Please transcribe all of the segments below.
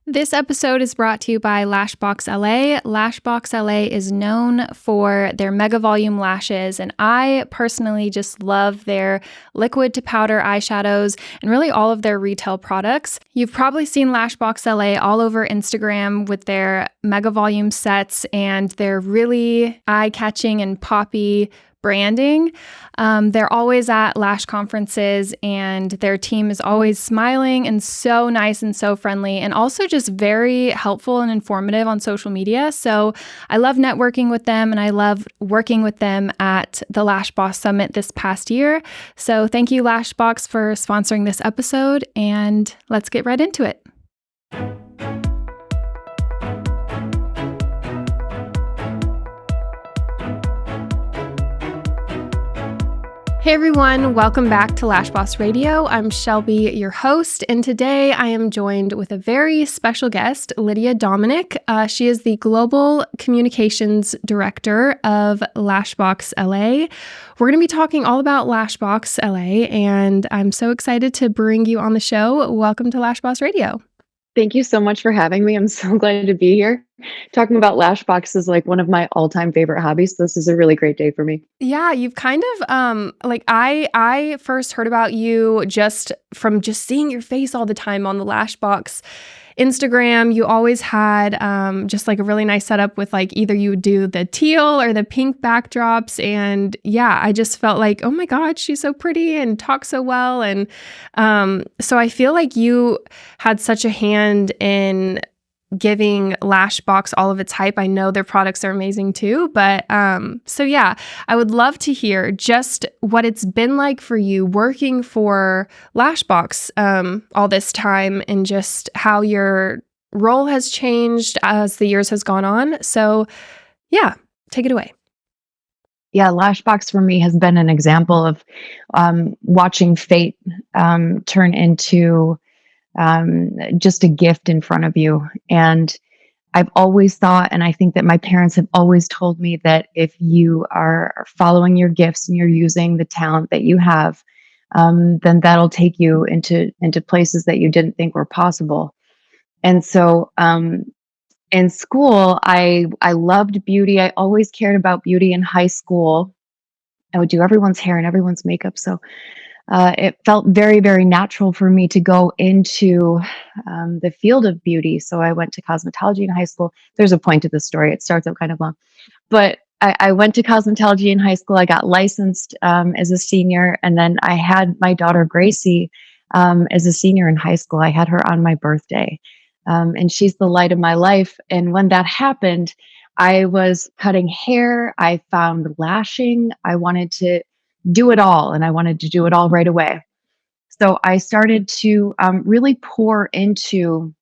This episode is brought to you by LashboxLA. LashboxLA is known for their mega volume lashes, and I personally just love their liquid to powder eyeshadows and really all of their retail products. You've probably seen LashboxLA all over Instagram with their mega volume sets and their really eye-catching and poppy branding. They're always at lash conferences and their team is always smiling and so nice and so friendly and also just very helpful and informative on social media. So I love networking with them and I love working with them at the Lashbox Summit this past year. So thank you, Lashbox, for sponsoring this episode, and let's get right into it. Hey everyone, welcome back to Lashbox Radio. I'm Shelby, your host, and today I am joined with a very special guest, Lydia Dominick. She is the Global Communications Director of LashboxLA. We're going to be talking all about LashboxLA, and I'm so excited to bring you on the show. Welcome to Lashbox Radio. Thank you so much for having me. I'm so glad to be here. Talking about Lashbox is like one of my all-time favorite hobbies. So this is a really great day for me. Yeah, you've kind of I first heard about you just from seeing your face all the time on the Lashbox Instagram. You always had just like a really nice setup with like either you would do the teal or the pink backdrops. And yeah, I just felt like, oh my God, she's so pretty and talks so well. And so I feel like you had such a hand in giving Lashbox all of its hype. I know their products are amazing too, but so yeah, I would love to hear just what it's been like for you working for Lashbox all this time and just how your role has changed as the years has gone on. So yeah, take it away. Yeah, Lashbox for me has been an example of watching fate turn into just a gift in front of you. And I've always thought, and I think that my parents have always told me that if you are following your gifts and you're using the talent that you have, then that'll take you into places that you didn't think were possible. And so in school, I loved beauty. I always cared about beauty in high school. I would do everyone's hair and everyone's makeup. So it felt very, very natural for me to go into the field of beauty. So I went to cosmetology in high school. There's a point to this story. It starts out kind of long, but I went to cosmetology in high school. I got licensed as a senior, and then I had my daughter Gracie as a senior in high school. I had her on my birthday, and she's the light of my life. And when that happened, I was cutting hair. I found lashing. I wanted to do it all, and I wanted to do it all right away. So I started to really pour into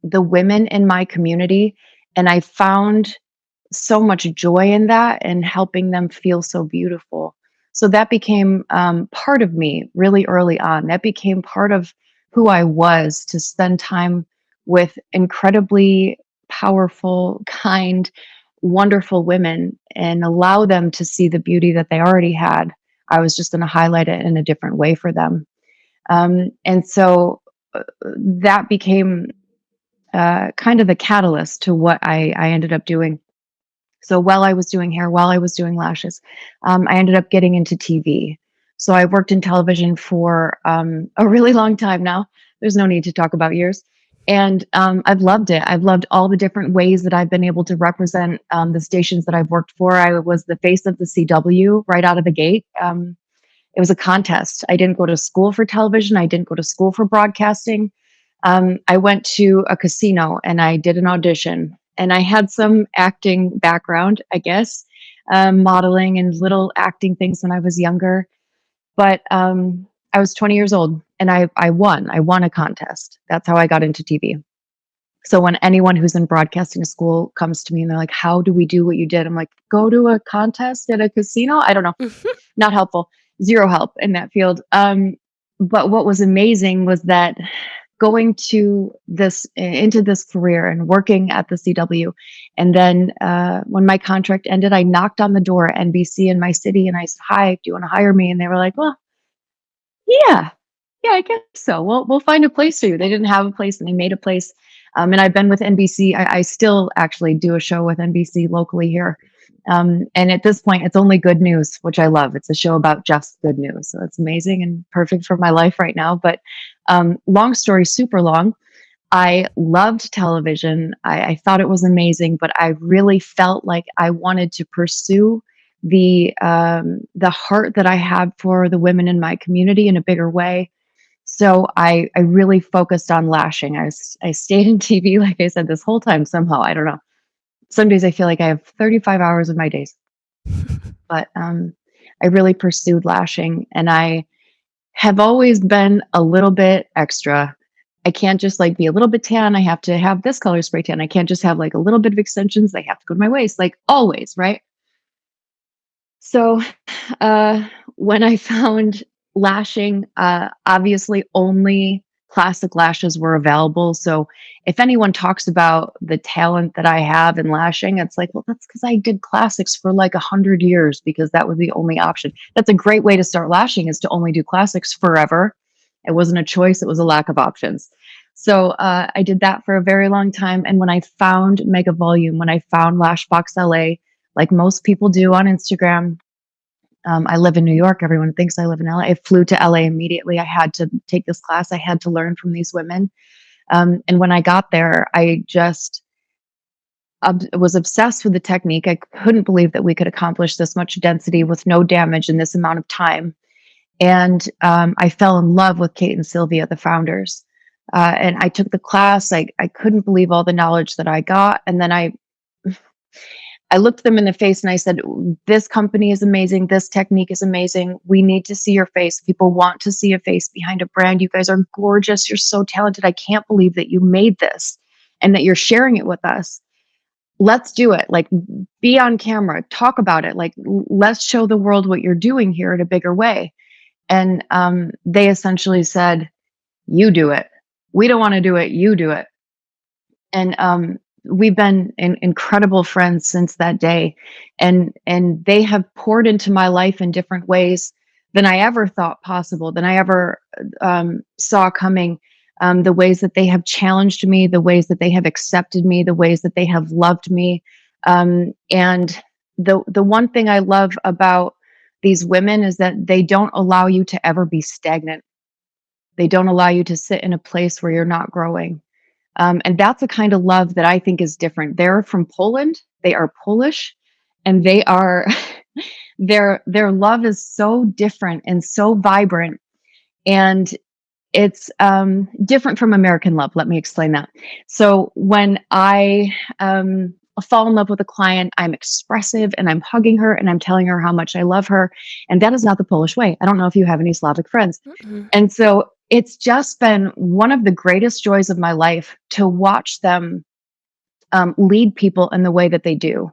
the women in my community, and I found so much joy in that and helping them feel so beautiful. So that became part of me really early on. That became part of who I was, to spend time with incredibly powerful, kind, wonderful women and allow them to see the beauty that they already had. I was just going to highlight it in a different way for them. And so that became kind of the catalyst to what I ended up doing. So while I was doing hair, while I was doing lashes, I ended up getting into TV. So I worked in television for a really long time now. There's no need to talk about years. And I've loved it. I've loved all the different ways that I've been able to represent the stations that I've worked for. I was the face of the CW right out of the gate. It was a contest. I didn't go to school for television. I didn't go to school for broadcasting. I went to a casino and I did an audition. And I had some acting background, I guess, modeling and little acting things when I was younger. But I was 20 years old and I won. I won a contest. That's how I got into TV. So when anyone who's in broadcasting school comes to me and they're like, how do we do what you did? I'm like, go to a contest at a casino? I don't know. Not helpful. Zero help in that field. But what was amazing was that going to this into this career and working at the CW, and then when my contract ended, I knocked on the door at NBC in my city and I said, "Hi, do you want to hire me?" And they were like, "Well, yeah, Yeah, I guess so. We'll find a place for you. They didn't have a place, and they made a place. And I've been with NBC. I still actually do a show with NBC locally here. And at this point, it's only good news, which I love. It's a show about just good news, so it's amazing and perfect for my life right now. But long story, super long. I loved television. I thought it was amazing, but I really felt like I wanted to pursue the heart that I had for the women in my community in a bigger way. So I really focused on lashing. I stayed in TV, like I said, this whole time somehow. I don't know. Some days I feel like I have 35 hours of my days, but I really pursued lashing, and I have always been a little bit extra. I can't just like be a little bit tan. I have to have this color spray tan. I can't just have like a little bit of extensions. They have to go to my waist, like always, right? So, uh, when I found lashing, obviously only classic lashes were available. So, if anyone talks about the talent that I have in lashing, it's like, well, that's because I did classics for like 100 years because that was the only option. That's a great way to start lashing is to only do classics forever. It wasn't a choice; it was a lack of options. So I did that for a very long time. And when I found Mega Volume, when I found Lashbox LA, like most people do on Instagram, I live in New York. Everyone thinks I live in LA. I flew to LA immediately. I had to take this class. I had to learn from these women. And when I got there, I just was obsessed with the technique. I couldn't believe that we could accomplish this much density with no damage in this amount of time. And I fell in love with Kate and Sylvia, the founders. And I took the class. I couldn't believe all the knowledge that I got. And then I looked them in the face and I said, this company is amazing. This technique is amazing. We need to see your face. People want to see a face behind a brand. You guys are gorgeous. You're so talented. I can't believe that you made this and that you're sharing it with us. Let's do it. Like, be on camera, talk about it. Like, let's show the world what you're doing here in a bigger way. And they essentially said, you do it. We don't want to do it. You do it. And we've been incredible friends since that day, and they have poured into my life in different ways than I ever thought possible, than I ever saw coming. The ways that they have challenged me, the ways that they have accepted me, the ways that they have loved me. And the one thing I love about these women is that they don't allow you to ever be stagnant. They don't allow you to sit in a place where you're not growing. And that's a kind of love that I think is different. They're from Poland. They are Polish, and they are their love is so different and so vibrant, and it's different from American love. Let me explain that. So when I fall in love with a client, I'm expressive and I'm hugging her and I'm telling her how much I love her, and that is not the Polish way. I don't know if you have any Slavic friends, Mm-mm. and so it's just been one of the greatest joys of my life to watch them lead people in the way that they do.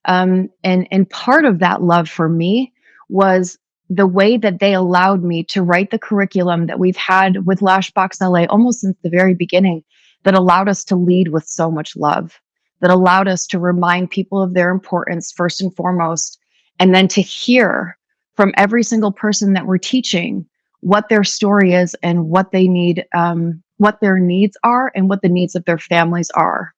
And part of that love for me was the way that they allowed me to write the curriculum that we've had with Lashbox LA almost since the very beginning, that allowed us to lead with so much love, that allowed us to remind people of their importance first and foremost, and then to hear from every single person that we're teaching what their story is and what they need, what their needs are, and what the needs of their families are.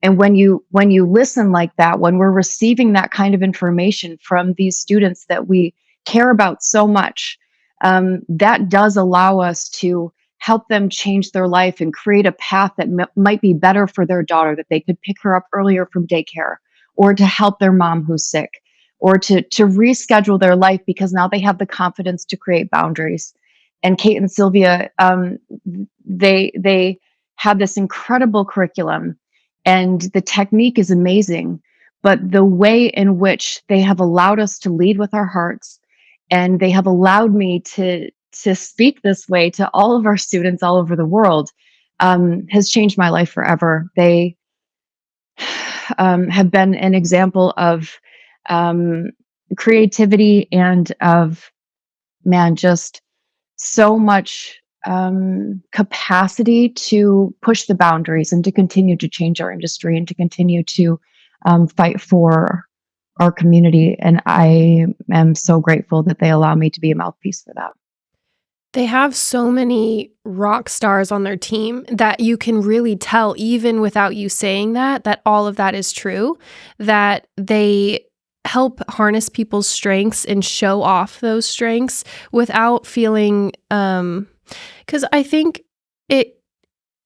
And when you listen like that, when we're receiving that kind of information from these students that we care about so much, that does allow us to help them change their life and create a path that might be better for their daughter, that they could pick her up earlier from daycare, or to help their mom who's sick, or to reschedule their life because now they have the confidence to create boundaries. And Kate and Sylvia, they have this incredible curriculum, and the technique is amazing, but the way in which they have allowed us to lead with our hearts, and they have allowed me to speak this way to all of our students all over the world, has changed my life forever. They have been an example of um, creativity and of, man, just so much capacity to push the boundaries and to continue to change our industry and to continue to fight for our community. And I am so grateful that they allow me to be a mouthpiece for that. They have so many rock stars on their team that you can really tell, even without you saying that, that all of that is true, that they help harness people's strengths and show off those strengths without feeling, because I think it,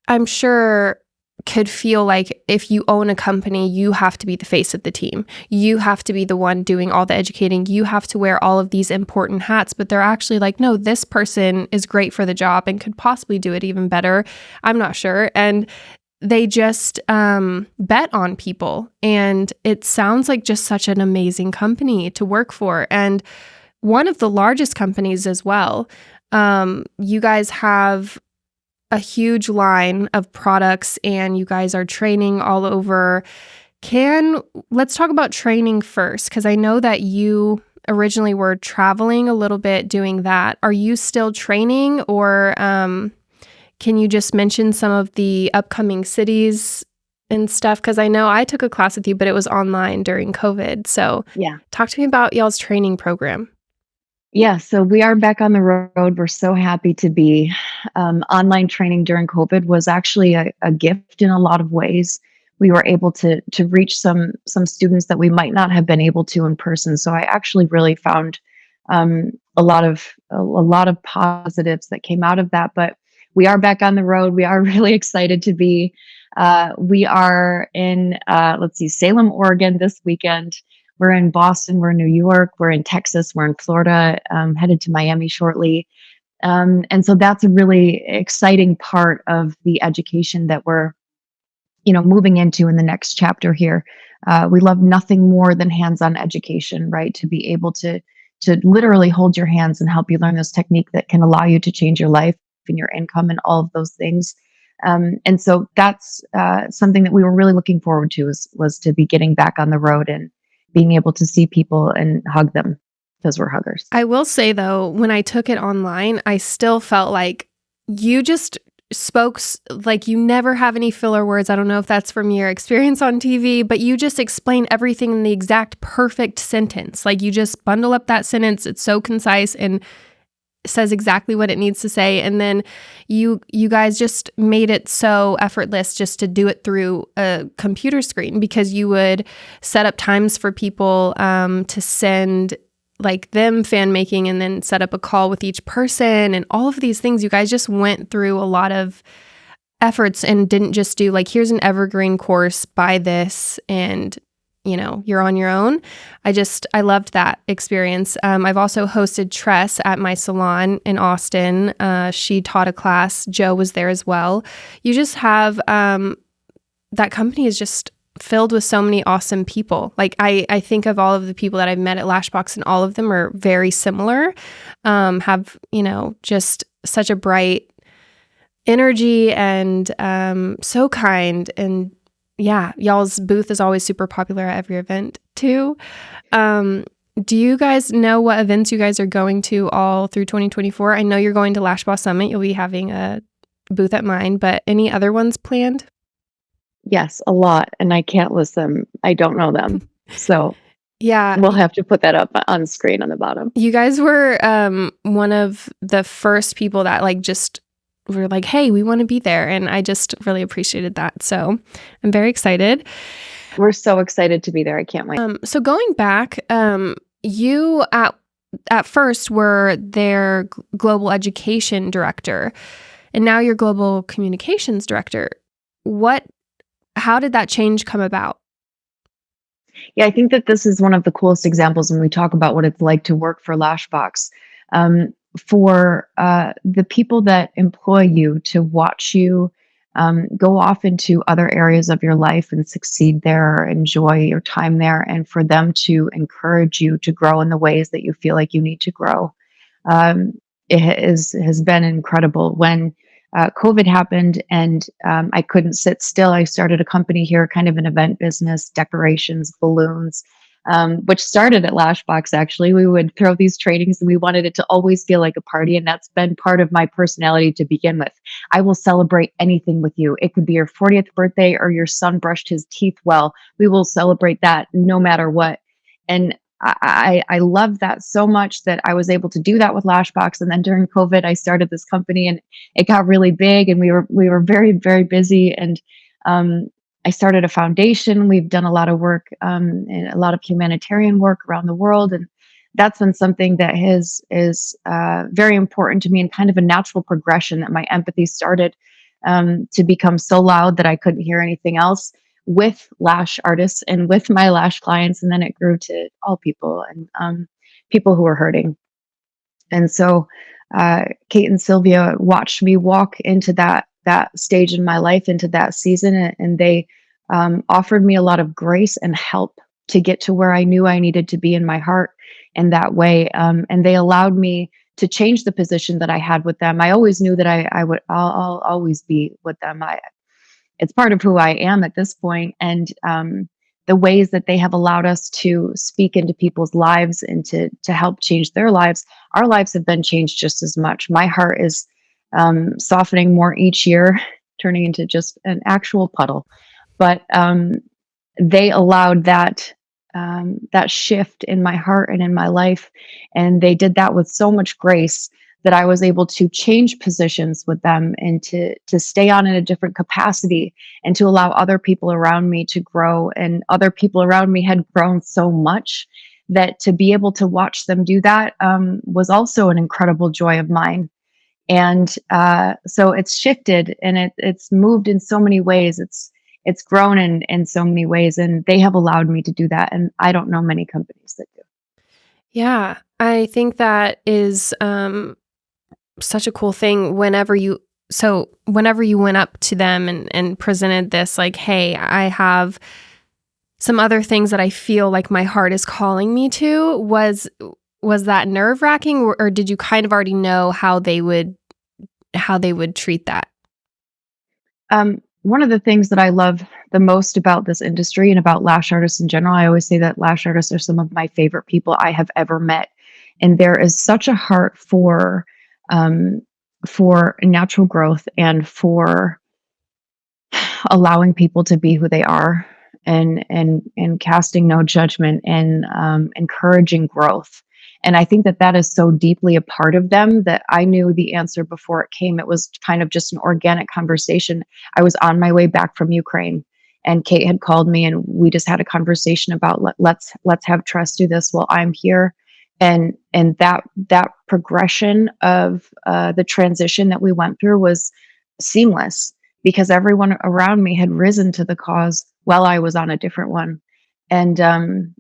I'm sure could feel like if you own a company, you have to be the face of the team. You have to be the one doing all the educating. You have to wear all of these important hats, but they're actually like, no, this person is great for the job and could possibly do it even better. I'm not sure. And they just bet on people. And it sounds like just such an amazing company to work for. And one of the largest companies as well. You guys have a huge line of products and you guys are training all over. Let's talk about training first, because I know that you originally were traveling a little bit doing that. Are you still training, or can you just mention some of the upcoming cities and stuff? Because I know I took a class with you, but it was online during COVID. So Yeah. talk to me about y'all's training program. Yeah, so we are back on the road. We're so happy to be. Online training during COVID was actually a gift in a lot of ways. We were able to reach some students that we might not have been able to in person. So I actually really found a lot of positives that came out of that. But we are back on the road. We are really excited to be. We are in let's see, Salem, Oregon this weekend. We're in Boston, we're in New York, we're in Texas, we're in Florida, headed to Miami shortly. And so that's a really exciting part of the education that we're, moving into in the next chapter here. We love nothing more than hands-on education, right? To be able to literally hold your hands and help you learn this technique that can allow you to change your life and your income and all of those things. And so that's something that we were really looking forward to was to be getting back on the road and being able to see people and hug them because we're huggers. I will say though, when I took it online, I still felt like you just like you never have any filler words. I don't know if that's from your experience on TV, but you just explain everything in the exact perfect sentence. Like you just bundle up that sentence. It's so concise and says exactly what it needs to say. And then you guys just made it so effortless just to do it through a computer screen, because you would set up times for people to send like them fan making and then set up a call with each person and all of these things. You guys just went through a lot of efforts and didn't just do like, here's an evergreen course, buy this, and you're on your own. I loved that experience. I've also hosted Tress at my salon in Austin. She taught a class. Joe was there as well. You just have, that company is just filled with so many awesome people. Like I think of all of the people that I've met at Lashbox, and all of them are very similar, have, just such a bright energy and so kind. And yeah, y'all's booth is always super popular at every event too. Do you guys know what events you guys are going to all through 2024? I know you're going to Lashbox Summit. You'll be having a booth at mine, but any other ones planned? Yes, a lot. And I can't list them. I don't know them. So Yeah, we'll have to put that up on screen on the bottom. you guys were one of the first people that like just were like, hey, we want to be there. And I just really appreciated that. So I'm very excited. We're so excited to be there. I can't wait. So going back, you at first were their global education director, and now you're global communications director. How did that change come about? Yeah, I think that this is one of the coolest examples when we talk about what it's like to work for Lashbox. For the people that employ you to watch you go off into other areas of your life and succeed there, or enjoy your time there, and for them to encourage you to grow in the ways that you feel like you need to grow. Um, has been incredible. When COVID happened and I couldn't sit still, I started a company here, kind of an event business, decorations, balloons, which started at Lashbox. Actually, we would throw these trainings and we wanted it to always feel like a party. And that's been part of my personality to begin with. I will celebrate anything with you. It could be your 40th birthday or your son brushed his teeth well. We will celebrate that no matter what. And I love that so much that I was able to do that with Lashbox. And then during COVID, I started this company, and it got really big, and we were very, very busy. And I started a foundation. We've done a lot of work, and a lot of humanitarian work around the world, and that's been something that is very important to me, and kind of a natural progression that my empathy started to become so loud that I couldn't hear anything else with lash artists and with my lash clients. And then it grew to all people, and people who are hurting. And so Kate and Sylvia watched me walk into that stage in my life, into that season, and they offered me a lot of grace and help to get to where I knew I needed to be in my heart in that way. And they allowed me to change the position that I had with them. I always knew that I'll always be with them. It's part of who I am at this point. And the ways that they have allowed us to speak into people's lives and to help change their lives, our lives have been changed just as much. My heart is softening more each year, turning into just an actual puddle. But they allowed that shift in my heart and in my life, and they did that with so much grace that I was able to change positions with them, and to stay on in a different capacity, and to allow other people around me to grow. And other people around me had grown so much that to be able to watch them do that was also an incredible joy of mine. And so it's shifted, and it's moved in so many ways. It's grown in so many ways, and they have allowed me to do that. And I don't know many companies that do. Yeah, I think that is such a cool thing. Whenever you went up to them and presented this, like, hey, I have some other things that I feel like my heart is calling me to, was that nerve-wracking, or did you kind of already know how they would treat that? One of the things that I love the most about this industry and about lash artists in general, I always say that lash artists are some of my favorite people I have ever met. And there is such a heart for natural growth, and for allowing people to be who they are, and casting no judgment, and encouraging growth. And I think that is so deeply a part of them that I knew the answer before it came. It was kind of just an organic conversation. I was on my way back from Ukraine, and Kate had called me, and we just had a conversation about let's have Tress do this while I'm here. And that progression of the transition that we went through was seamless, because everyone around me had risen to the cause while I was on a different one. And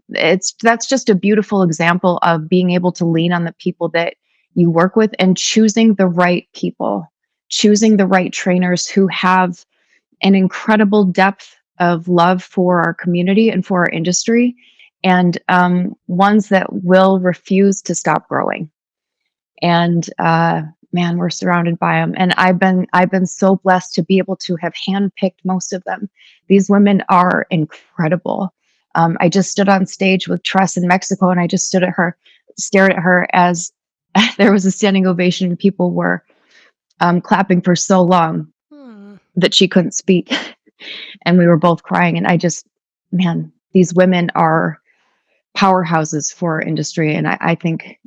that's just a beautiful example of being able to lean on the people that you work with, and choosing the right people, choosing the right trainers who have an incredible depth of love for our community and for our industry, and ones that will refuse to stop growing. And man, we're surrounded by them. And I've been so blessed to be able to have handpicked most of them. These women are incredible. I just stood on stage with Tress in Mexico, and I just stared at her as there was a standing ovation, and people were clapping for so long that she couldn't speak. And we were both crying. And man, these women are powerhouses for our industry. And I think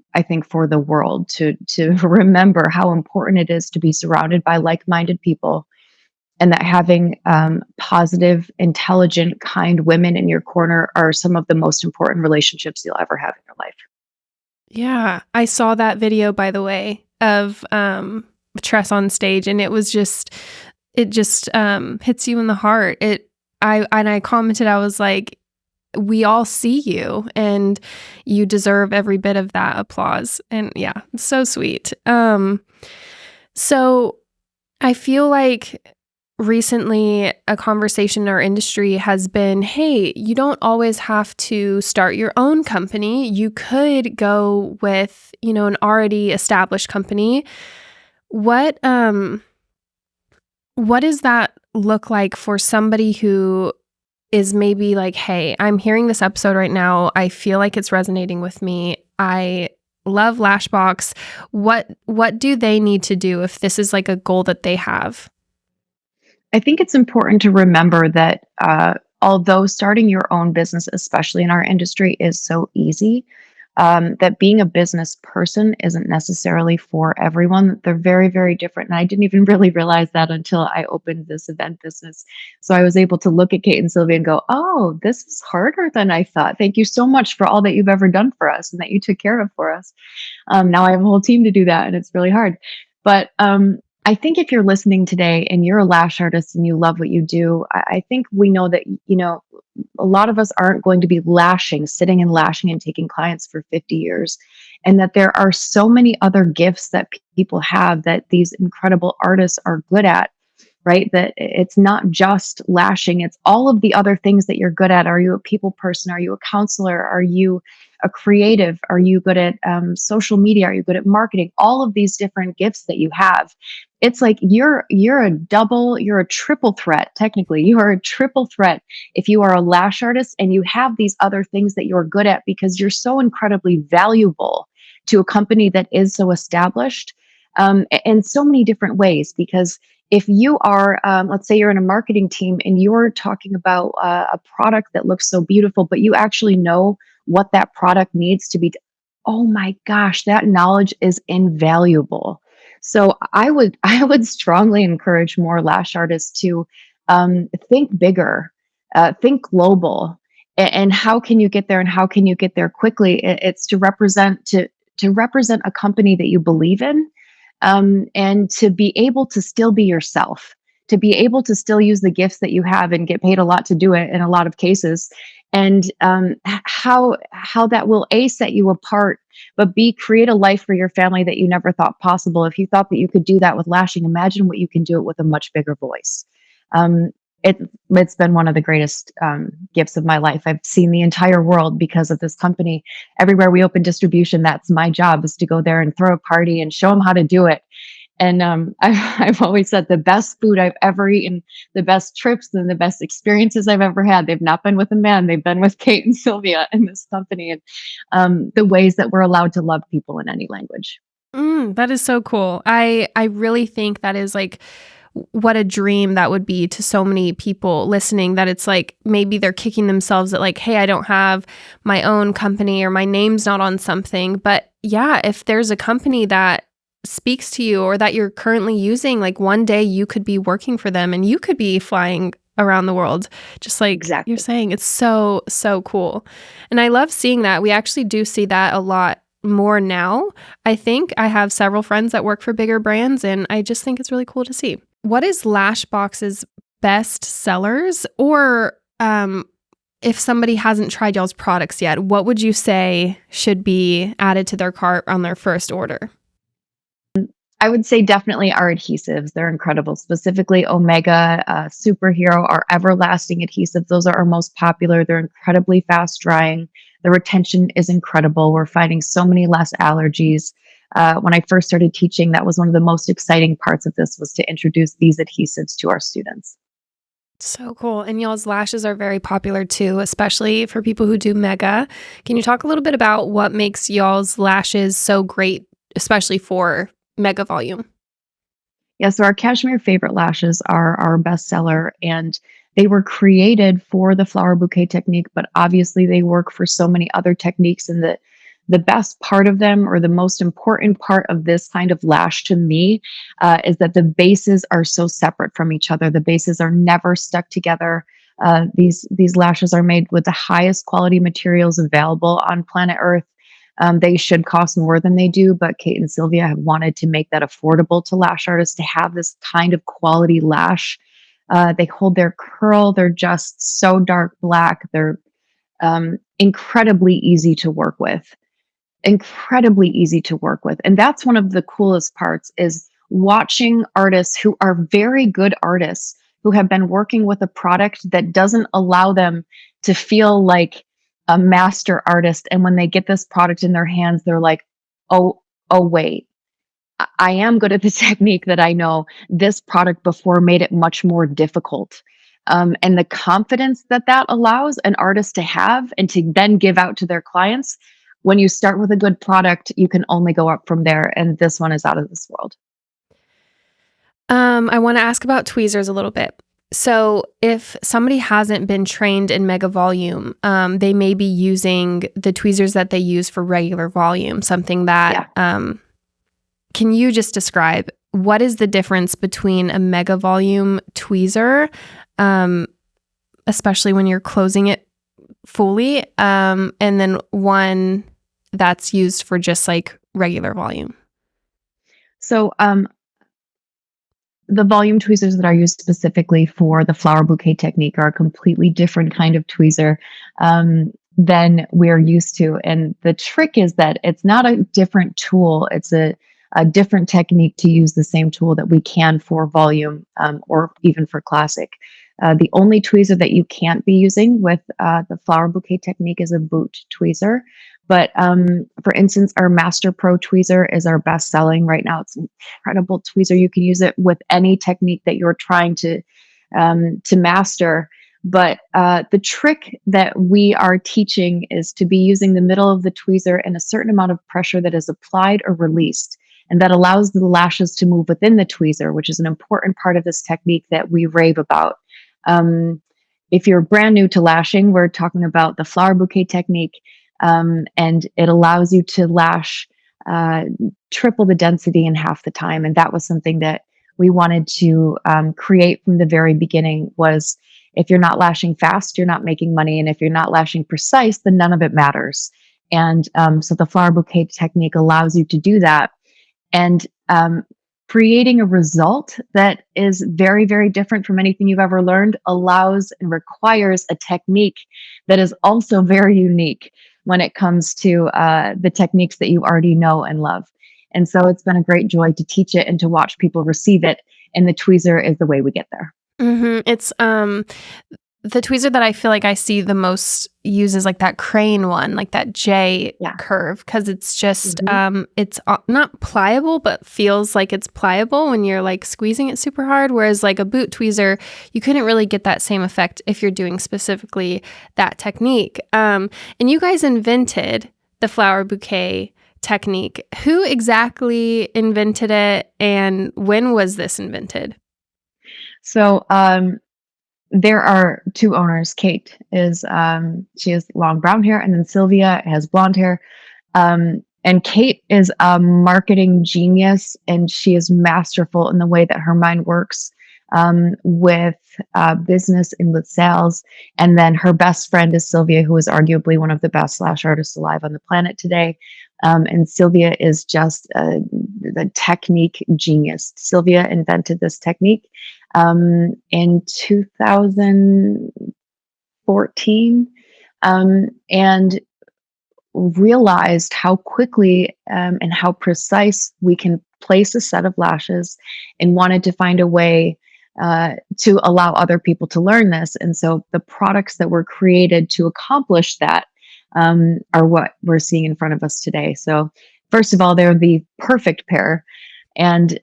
for the world to remember how important it is to be surrounded by like-minded people, and that having positive, intelligent, kind women in your corner are some of the most important relationships you'll ever have in your life. Yeah, I saw that video, by the way, of Tress on stage, and it just hits you in the heart. I commented, I was like, we all see you, and you deserve every bit of that applause. And yeah, it's so sweet. So I feel like recently a conversation in our industry has been, hey, you don't always have to start your own company. You could go with, an already established company. What does that look like for somebody who is maybe like, hey, I'm hearing this episode right now, I feel like it's resonating with me, I love Lashbox. What do they need to do if this is like a goal that they have? I think it's important to remember that although starting your own business, especially in our industry, is so easy, that being a business person isn't necessarily for everyone. They're very, very different. And I didn't even really realize that until I opened this event business. So I was able to look at Kate and Sylvia and go, oh, this is harder than I thought. Thank you so much for all that you've ever done for us and that you took care of for us. Now I have a whole team to do that, and it's really hard. But I think if you're listening today and you're a lash artist and you love what you do, I think we know that, a lot of us aren't going to be sitting and lashing and taking clients for 50 years. And that there are so many other gifts that people have that these incredible artists are good at, right? That it's not just lashing, it's all of the other things that you're good at. Are you a people person? Are you a counselor? Are you a creative? Are you good at social media? Are you good at marketing? All of these different gifts that you have. It's like you're a triple threat. Technically, you are a triple threat if you are a lash artist and you have these other things that you're good at, because you're so incredibly valuable to a company that is so established, in so many different ways. Because if you are, let's say you're in a marketing team and you're talking about a product that looks so beautiful, but you actually know what that product needs to be. Oh my gosh, that knowledge is invaluable. So I would strongly encourage more lash artists to think bigger, think global, and how can you get there, and how can you get there quickly? It's to represent a company that you believe in, and to be able to still be yourself, to be able to still use the gifts that you have and get paid a lot to do it in a lot of cases, and how that will set you apart, but create a life for your family that you never thought possible. If you thought that you could do that with lashing, imagine what you can do it with a much bigger voice. Um, it's been one of the greatest gifts of my life. I've seen the entire world because of this company. Everywhere we open distribution, that's my job, is to go there and throw a party and show them how to do it. And I've always said the best food I've ever eaten, the best trips and the best experiences I've ever had, they've not been with a man, they've been with Kate and Sylvia in this company. And the ways that we're allowed to love people in any language. That is so cool. I really think that is like what a dream that would be to so many people listening, that it's like maybe they're kicking themselves at like, hey, I don't have my own company or my name's not on something. But yeah, if there's a company that speaks to you or that you're currently using, like one day you could be working for them and you could be flying around the world, just like Exactly. you're saying. It's so, so cool. And I love seeing that. We actually do see that a lot more now. I think I have several friends that work for bigger brands, and I just think it's really cool to see. What is Lashbox's best sellers? Or if somebody hasn't tried y'all's products yet, what would you say should be added to their cart on their first order? I would say definitely our adhesives. They're incredible. Specifically, Omega, Superhero, our everlasting adhesives. Those are our most popular. They're incredibly fast drying. The retention is incredible. We're finding so many less allergies. When I first started teaching, that was one of the most exciting parts of this, was to introduce these adhesives to our students. So cool. And y'all's lashes are very popular too, especially for people who do mega. Can you talk a little bit about what makes y'all's lashes so great, especially for mega volume? Yeah, so our cashmere favorite lashes are our bestseller, and they were created for the flower bouquet technique, but obviously they work for so many other techniques. And the best part of them, or the most important part of this kind of lash to me, is that the bases are so separate from each other. The bases are never stuck together. These lashes are made with the highest quality materials available on planet Earth. They should cost more than they do, but Kate and Sylvia have wanted to make that affordable to lash artists, to have this kind of quality lash. They hold their curl. They're just so dark black. They're incredibly easy to work with. Incredibly easy to work with. And that's one of the coolest parts, is watching artists who are very good artists, who have been working with a product that doesn't allow them to feel like a master artist. And when they get this product in their hands, they're like, oh, wait, I am good at the technique that I know. This product before made it much more difficult. And the confidence that that allows an artist to have and to then give out to their clients. When you start with a good product, you can only go up from there. And this one is out of this world. I want to ask about tweezers a little bit. So if somebody hasn't been trained in mega volume, they may be using the tweezers that they use for regular volume, something that, can you just describe what is the difference between a mega volume tweezer, especially when you're closing it fully, and then one that's used for just like regular volume? So, the volume tweezers that are used specifically for the flower bouquet technique are a completely different kind of tweezer than we're used to. And the trick is that it's not a different tool, it's a different technique to use the same tool that we can for volume or even for classic. The only tweezer that you can't be using with the flower bouquet technique is a boot tweezer. But for instance, our Master Pro tweezer is our best selling right now. It's an incredible tweezer. You can use it with any technique that you're trying to master. But the trick that we are teaching is to be using the middle of the tweezer and a certain amount of pressure that is applied or released. And that allows the lashes to move within the tweezer, which is an important part of this technique that we rave about. If you're brand new to lashing, we're talking about the flower bouquet technique. And it allows you to lash triple the density in half the time. And that was something that we wanted to create from the very beginning. Was if you're not lashing fast, you're not making money, and if you're not lashing precise, then none of it matters. And so the flower bouquet technique allows you to do that, and creating a result that is very, very different from anything you've ever learned allows and requires a technique that is also very unique when it comes to the techniques that you already know and love. And so it's been a great joy to teach it and to watch people receive it. And the tweezer is the way we get there. It's the tweezer that I feel like I see the most use is like that crane one, like that J curve, because it's just it's not pliable, but feels like it's pliable when you're like squeezing it super hard. Whereas like a boot tweezer, you couldn't really get that same effect if you're doing specifically that technique. And you guys invented the flower bouquet technique. Who exactly invented it, and when was this invented? So there are two owners. Kate is she has long brown hair, and then Sylvia has blonde hair. And Kate is a marketing genius, and she is masterful in the way that her mind works with business and with sales. And then her best friend is Sylvia, who is arguably one of the best lash artists alive on the planet today. And Sylvia is just the technique genius. Sylvia invented this technique in 2014 and realized how quickly and how precise we can place a set of lashes, and wanted to find a way to allow other people to learn this. And so the products that were created to accomplish that are what we're seeing in front of us today. So first of all, they're the perfect pair. And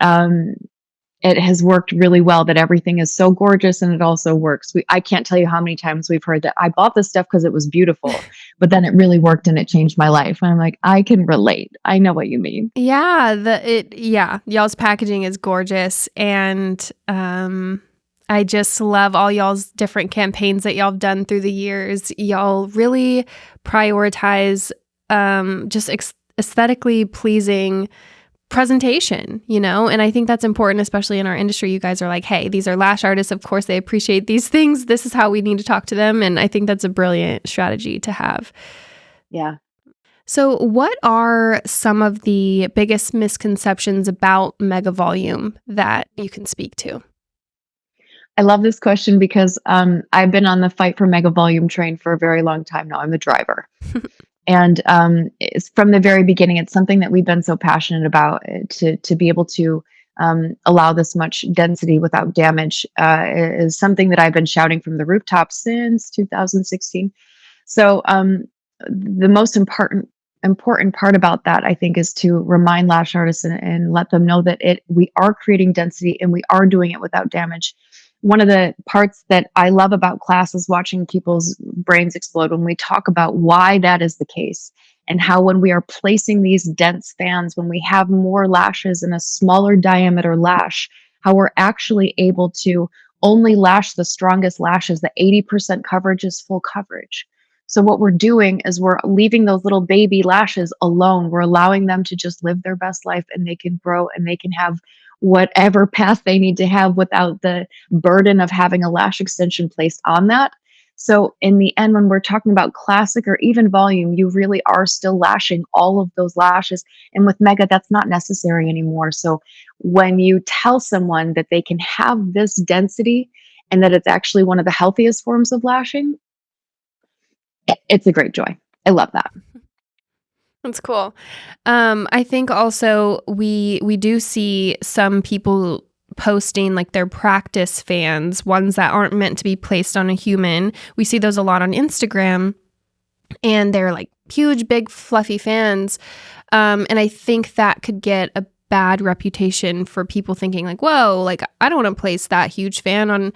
it has worked really well that everything is so gorgeous, and it also works. I can't tell you how many times we've heard that I bought this stuff because it was beautiful, but then it really worked and it changed my life. And I'm like, I can relate. I know what you mean. Yeah, y'all's packaging is gorgeous, and I just love all y'all's different campaigns that y'all have done through the years. Y'all really prioritize just aesthetically pleasing presentation, and I think that's important, especially in our industry. You guys are like, hey, these are lash artists, of course they appreciate these things, this is how we need to talk to them, and I think that's a brilliant strategy to have. Yeah. So what are some of the biggest misconceptions about mega volume that you can speak to? I love this question because I've been on the fight for mega volume train for a very long time now. I'm the driver. And it's from the very beginning, it's something that we've been so passionate about, to be able to allow this much density without damage is something that I've been shouting from the rooftops since 2016. So the most important part about that, I think, is to remind lash artists and let them know that we are creating density and we are doing it without damage. One of the parts that I love about class is watching people's brains explode when we talk about why that is the case, and how when we are placing these dense fans, when we have more lashes in a smaller diameter lash, how we're actually able to only lash the strongest lashes. The 80% coverage is full coverage. So what we're doing is we're leaving those little baby lashes alone. We're allowing them to just live their best life, and they can grow and they can have whatever path they need to have without the burden of having a lash extension placed on that. So in the end, when we're talking about classic or even volume, you really are still lashing all of those lashes. And with Mega, that's not necessary anymore. So when you tell someone that they can have this density and that it's actually one of the healthiest forms of lashing, it's a great joy. I love that. That's cool. I think also we do see some people posting like their practice fans, ones that aren't meant to be placed on a human. We see those a lot on Instagram, and they're like huge, big, fluffy fans. And I think that could get a bad reputation for people thinking like, whoa, like I don't want to place that huge fan on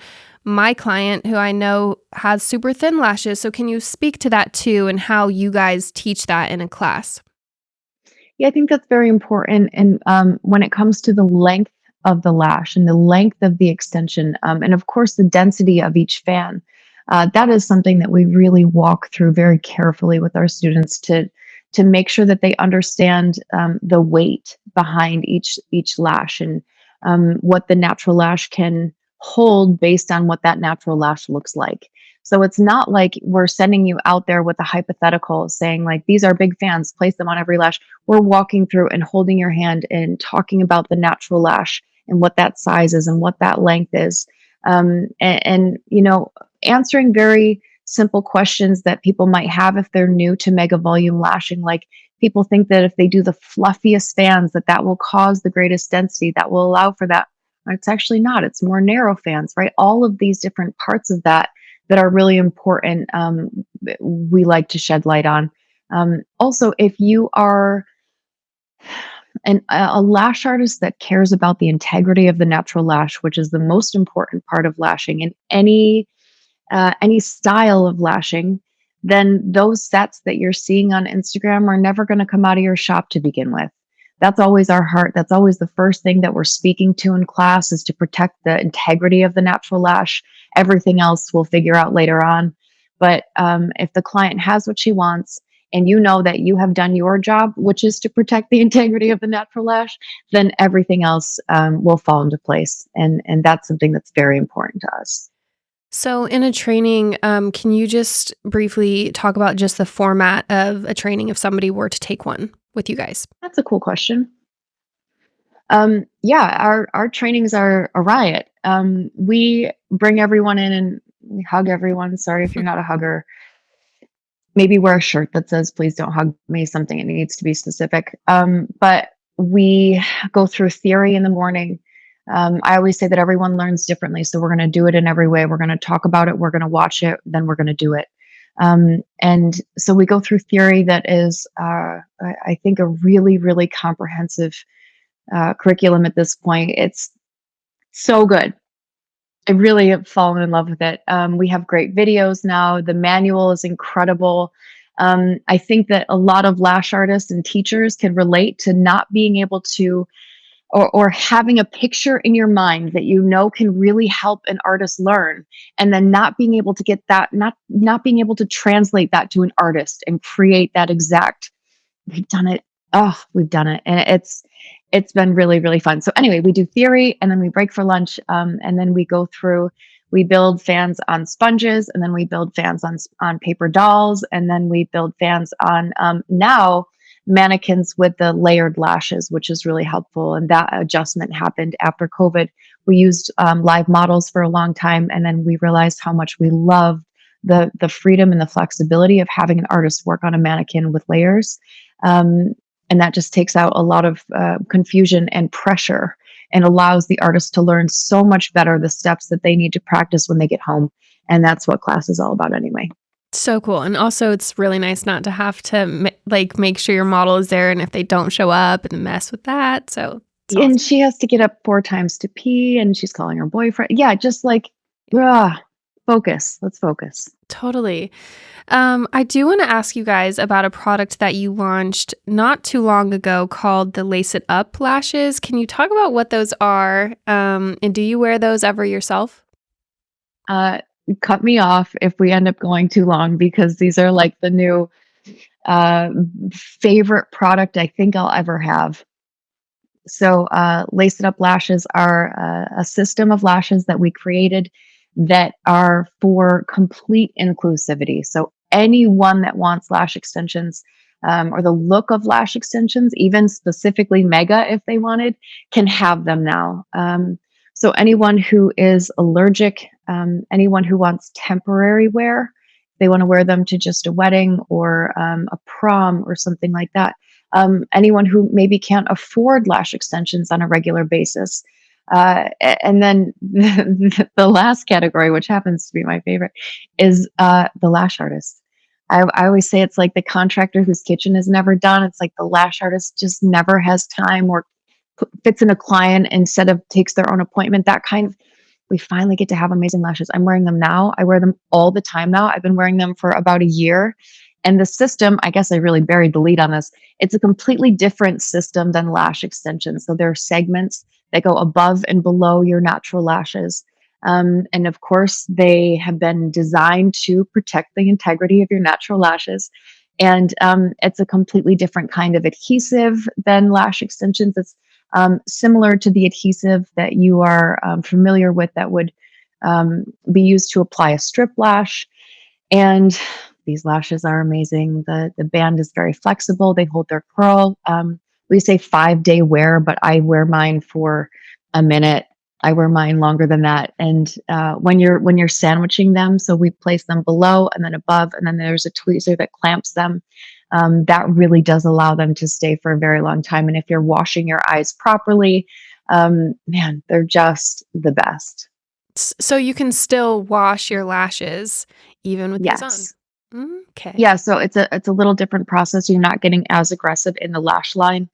my client who I know has super thin lashes. So can you speak to that too, and how you guys teach that in a class? Yeah, I think that's very important. And when it comes to the length of the lash and the length of the extension, and of course the density of each fan, that is something that we really walk through very carefully with our students to make sure that they understand the weight behind each lash, and what the natural lash can hold based on what that natural lash looks like. So it's not like we're sending you out there with a hypothetical saying like, these are big fans, place them on every lash. We're walking through and holding your hand and talking about the natural lash and what that size is and what that length is. And answering very simple questions that people might have if they're new to mega volume lashing. Like, people think that if they do the fluffiest fans, that will cause the greatest density, that will allow for that. It's actually not. It's more narrow fans, right? All of these different parts of that are really important. We like to shed light on. Also, if you are a lash artist that cares about the integrity of the natural lash, which is the most important part of lashing in any style of lashing, then those sets that you're seeing on Instagram are never going to come out of your shop to begin with. That's always our heart. That's always the first thing that we're speaking to in class, is to protect the integrity of the natural lash. Everything else we'll figure out later on. But if the client has what she wants, and you know that you have done your job, which is to protect the integrity of the natural lash, then everything else will fall into place. And that's something that's very important to us. So in a training, can you just briefly talk about just the format of a training if somebody were to take one with you guys? That's a cool question. Yeah, our trainings are a riot. We bring everyone in and we hug everyone. Sorry if you're not a hugger. Maybe wear a shirt that says, please don't hug me, something. It needs to be specific. But we go through theory in the morning. I always say that everyone learns differently. So we're going to do it in every way. We're going to talk about it. We're going to watch it. Then we're going to do it. And so we go through theory that is, I think, a really, really comprehensive curriculum at this point. It's so good. I really have fallen in love with it. We have great videos now. The manual is incredible. I think that a lot of lash artists and teachers can relate to not being able to, or having a picture in your mind that can really help an artist learn, and then not being able to get that, not being able to translate that to an artist and create that exact. We've done it. Oh, we've done it, and it's been really, really fun. So anyway, we do theory, and then we break for lunch, and then we go through. We build fans on sponges, and then we build fans on paper dolls, and then we build fans on now mannequins with the layered lashes, which is really helpful. And that adjustment happened after COVID. We used live models for a long time, and then we realized how much we loved the freedom and the flexibility of having an artist work on a mannequin with layers. And that just takes out a lot of confusion and pressure, and allows the artist to learn so much better the steps that they need to practice when they get home. And that's what class is all about anyway. So cool. And also it's really nice not to have to make sure your model is there, and if they don't show up, and mess with that. So it's awesome. And she has to get up 4 times to pee, and she's calling her boyfriend. Yeah, just like, focus. Let's focus. Totally. I do want to ask you guys about a product that you launched not too long ago called the Lace It Up lashes. Can you talk about what those are? And do you wear those ever yourself? Uh, Cut me off if we end up going too long because these are like the new uh, favorite product I think I'll ever have. So, Lace It Up lashes are a system of lashes that we created that are for complete inclusivity. So, anyone that wants lash extensions or the look of lash extensions, even specifically mega if they wanted, can have them now. So, anyone who is allergic, anyone who wants temporary wear, they want to wear them to just a wedding or a prom or something like that, anyone who maybe can't afford lash extensions on a regular basis. And then the last category, which happens to be my favorite, is the lash artist. I always say it's like the contractor whose kitchen is never done. It's like the lash artist just never has time or fits in a client instead of takes their own appointment. That kind of, we finally get to have amazing lashes. I'm wearing them now. I wear them all the time now. I've been wearing them for about a year. And the system, I guess I really buried the lead on this. It's a completely different system than lash extensions. So there are segments that go above and below your natural lashes. And of course, they have been designed to protect the integrity of your natural lashes. And it's a completely different kind of adhesive than lash extensions. It's similar to the adhesive that you are familiar with that would be used to apply a strip lash. And these lashes are amazing. The band is very flexible. They hold their curl. We say 5-day wear, but I wear mine for a minute. I wear mine longer than that. And when you're sandwiching them, so we place them below and then above, and then there's a tweezer that clamps them. That really does allow them to stay for a very long time. And if you're washing your eyes properly, man, they're just the best. So you can still wash your lashes even with these on. Yes. Okay. Yeah, so it's a little different process. You're not getting as aggressive in the lash line.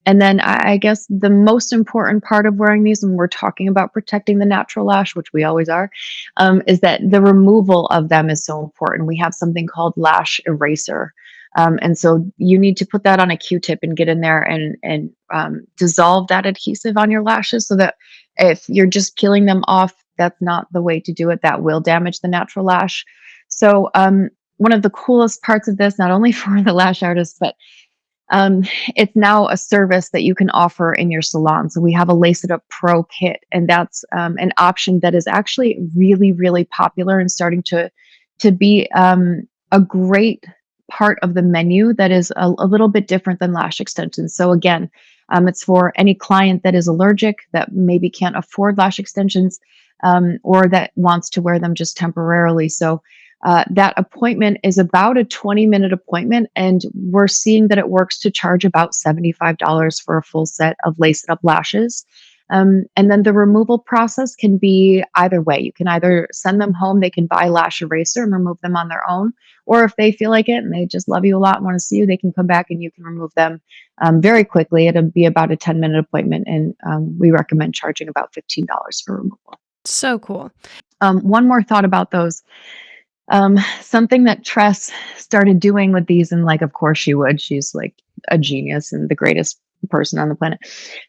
And then I guess the most important part of wearing these when we're talking about protecting the natural lash, which we always are, is that the removal of them is so important. We have something called lash eraser. And so you need to put that on a Q-tip and get in there and dissolve that adhesive on your lashes so that if you're just peeling them off, that's not the way to do it. That will damage the natural lash. So, one of the coolest parts of this, not only for the lash artists, but it's now a service that you can offer in your salon. So we have a Lace It Up Pro kit, and that's an option that is actually really, really popular and starting to be a great part of the menu that is a little bit different than lash extensions. So again, it's for any client that is allergic, that maybe can't afford lash extensions, or that wants to wear them just temporarily. So that appointment is about a 20-minute appointment, and we're seeing that it works to charge about $75 for a full set of Lace It Up lashes. And then the removal process can be either way. You can either send them home, they can buy lash eraser and remove them on their own, or if they feel like it and they just love you a lot and want to see you, they can come back and you can remove them very quickly. It'll be about a 10-minute appointment, and we recommend charging about $15 for removal. So cool. One more thought about those. Something that Tress started doing with these, and like, of course she would, she's like a genius and the greatest person on the planet.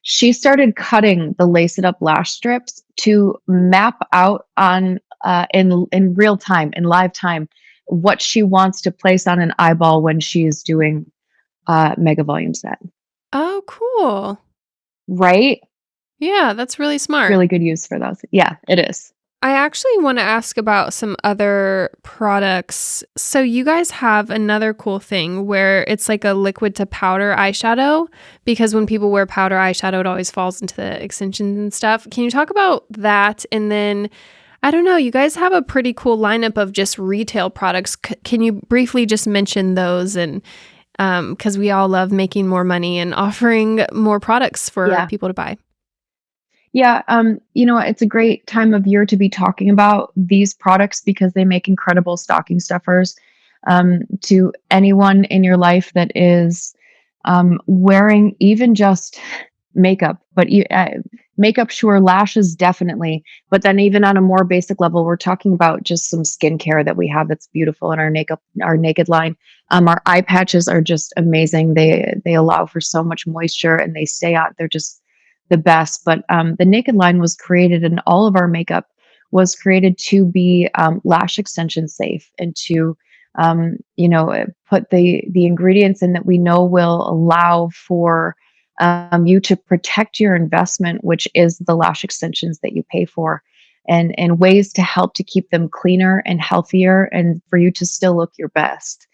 She started cutting the Lace It Up lash strips to map out on in real time, in live time, what she wants to place on an eyeball when she's doing mega volume set. Oh, cool. Right? Yeah, that's really smart. Really good use for those. Yeah, it is. I actually want to ask about some other products. So you guys have another cool thing where it's like a liquid to powder eyeshadow, because when people wear powder eyeshadow, it always falls into the extensions and stuff. Can you talk about that? And then, I don't know, you guys have a pretty cool lineup of just retail products. Can you briefly just mention those? And because we all love making more money and offering more products for people to buy. Yeah, it's a great time of year to be talking about these products because they make incredible stocking stuffers. To anyone in your life that is wearing even just makeup, but makeup, sure, lashes, definitely. But then even on a more basic level, we're talking about just some skincare that we have that's beautiful in our naked line. Our eye patches are just amazing. They allow for so much moisture and they stay on. They're just the best. But the naked line was created, and all of our makeup was created to be lash extension safe and to put the ingredients in that we know will allow for you to protect your investment, which is the lash extensions that you pay for, and ways to help to keep them cleaner and healthier and for you to still look your best.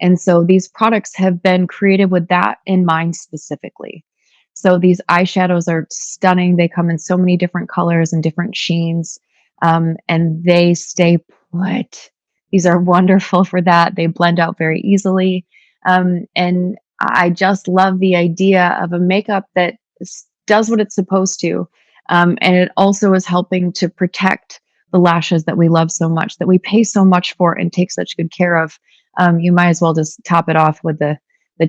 And so these products have been created with that in mind specifically. So these eyeshadows are stunning. They come in so many different colors and different sheens, and they stay put. These are wonderful for that. They blend out very easily. And I just love the idea of a makeup that does what it's supposed to. And it also is helping to protect the lashes that we love so much, that we pay so much for and take such good care of. You might as well just top it off with the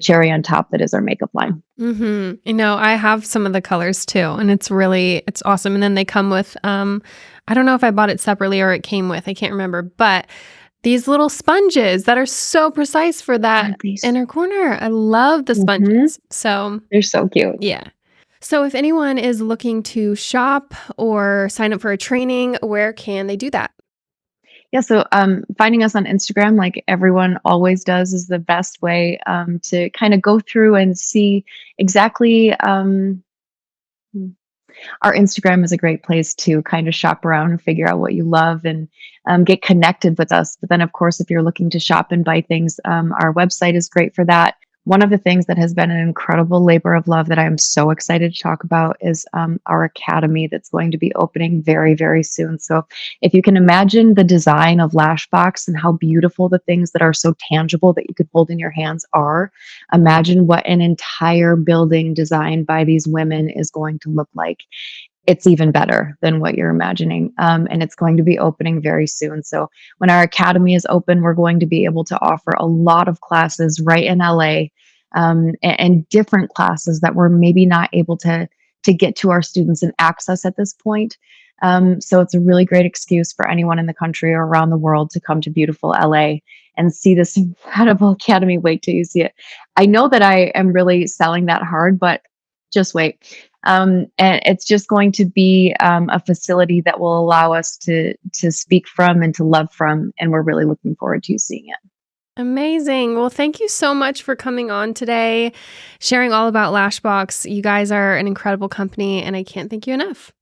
cherry on top that is our makeup line. I have some of the colors too, and it's awesome. And then they come with, I don't know if I bought it separately or it came with, I can't remember, but these little sponges that are so precise for that inner corner. I love the sponges. So they're so cute. Yeah. So if anyone is looking to shop or sign up for a training, where can they do that? Yeah, so finding us on Instagram, like everyone always does, is the best way to kind of go through and see exactly. Our Instagram is a great place to kind of shop around and figure out what you love and get connected with us. But then, of course, if you're looking to shop and buy things, our website is great for that. One of the things that has been an incredible labor of love that I am so excited to talk about is our academy that's going to be opening very, very soon. So if you can imagine the design of Lashbox and how beautiful the things that are so tangible that you could hold in your hands are, imagine what an entire building designed by these women is going to look like. It's even better than what you're imagining. And it's going to be opening very soon. So when our academy is open, we're going to be able to offer a lot of classes right in LA, and different classes that we're maybe not able to get to our students and access at this point. So it's a really great excuse for anyone in the country or around the world to come to beautiful LA and see this incredible academy. Wait till you see it. I know that I am really selling that hard, but just wait. And it's just going to be a facility that will allow us to speak from and to love from, and we're really looking forward to seeing it. Amazing. Well, thank you so much for coming on today, sharing all about Lashbox. You guys are an incredible company, and I can't thank you enough.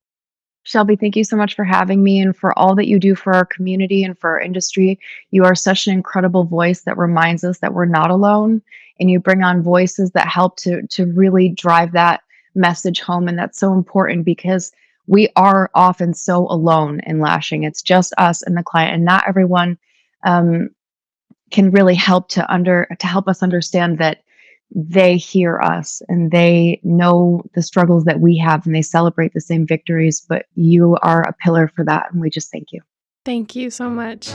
Shelby, thank you so much for having me and for all that you do for our community and for our industry. You are such an incredible voice that reminds us that we're not alone, and you bring on voices that help to really drive that message home. And that's so important because we are often so alone in lashing. It's just us and the client, and not everyone um, can really help to help us understand that they hear us and they know the struggles that we have and they celebrate the same victories. But you are a pillar for that, and we just thank you. Thank you so much.